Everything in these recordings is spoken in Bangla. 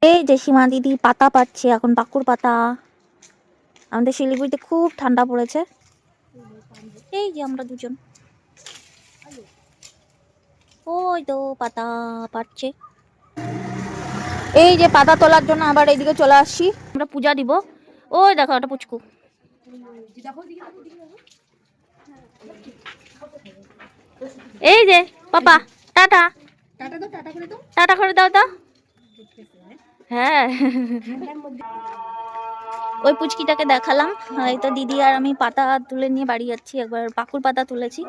এই যে সীমা দিদি পাতা পাচ্ছে এখন, পাকুড় পাতা। আমাদের শিলিগুড়িতে খুব ঠান্ডা পড়েছে। এই যে আমরা দুজন, ওই তো পাতা পাচ্ছে। এই যে পাতা তোলার জন্য আবার এইদিকে চলে আসছি, আমরা পূজা দিব। ওই দেখো একটা পুচকু। এই যে পাপা টাটা, টাটা করে দাও তো। হ্যাঁ ওই পুচকিটাকে দেখালাম। এই তো দিদি আর আমি পাতা তুলে নিয়ে বাড়ি যাচ্ছি। একবার পাকুড় পাতা তুলেছি,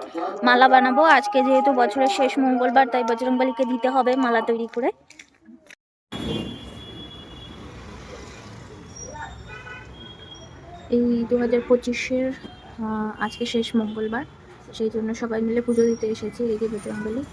মালা বানাবো আজকে, যেহেতু বছরের শেষ মঙ্গলবার, তাই বজরংবলীকে দিতে হবে মালা তৈরি করে। এই 2025-এর আজকে শেষ মঙ্গলবার, সেই জন্য সবাই মিলে পুজো দিতে এসেছি। এই যে বজরংবলী।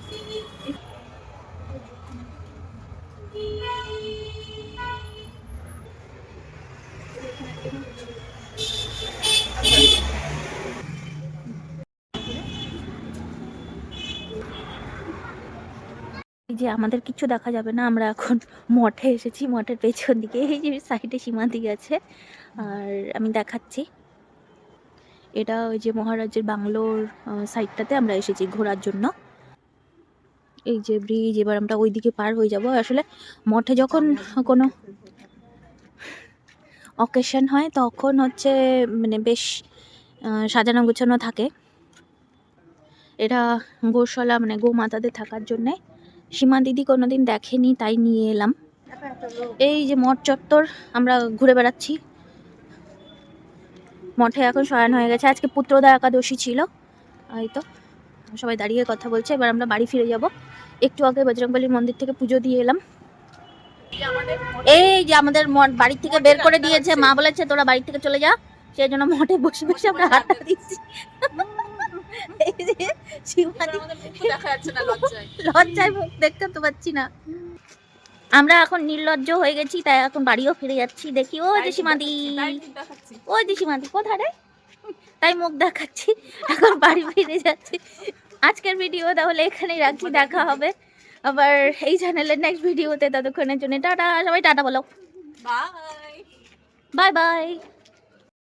এই যে আমাদের কিছু দেখা যাবে না, আমরা এখন মঠে এসেছি। মঠের পেছন দিকে এই যে সাইডে সীমাদি আছে, আর আমি দেখাচ্ছি। এটা ওই যে মহারাজের বাংলোর সাইডটাতে আমরা এসেছি ঘোরার জন্য। এই যে ব্রিজ, এবার আমরা ওইদিকে পার হয়ে যাব। আসলে মঠে যখন কোনো অকেশন হয় তখন হচ্ছে মানে বেশ সাজানো গোছানো থাকে। এটা গোশালা, মানে গোমাতাদের থাকার জন্যে। সীমা দিদি কোনোদিন দেখেনি, তাই নিয়ে এলাম। এই যে মঠ চত্বর আমরা ঘুরে বেড়াচ্ছি। মঠে এখন শয়ন হয়ে গেছে, আজকে পুত্রদা একাদশী ছিল। এই তো সবাই দাঁড়িয়ে কথা বলছে। এবার আমরা বাড়ি ফিরে যাব। একটু আগে বজরংবলীর মন্দির থেকে পুজো দিয়ে এলাম। এই যে আমাদের মঠ বাড়ি থেকে বের করে দিয়েছে, মা বলেছে তোরা বাড়ি থেকে চলে যা, সেই জন্য মঠে বসে বসে আমরা আড্ডা দিচ্ছি। লজ্জায় মুখ দেখতে তো পাচ্ছি না। আমরা এখন নির্লজ্জ হয়ে গেছি, তাই এখন বাড়িও ফিরে যাচ্ছি। দেখি ওই যে সীমাদি, ওই যে সীমাদি কোথায় রে, তাই মুখ দেখাচ্ছি। এখন বাড়ি ফিরে যাচ্ছি। আজকের ভিডিও তাহলে এখানেই রাখছি, দেখা হবে আবার এই চ্যানেলের নেক্সট ভিডিওতে। ততক্ষণের জন্য টাটা, সবাই টাটা বলো, বাই বাই।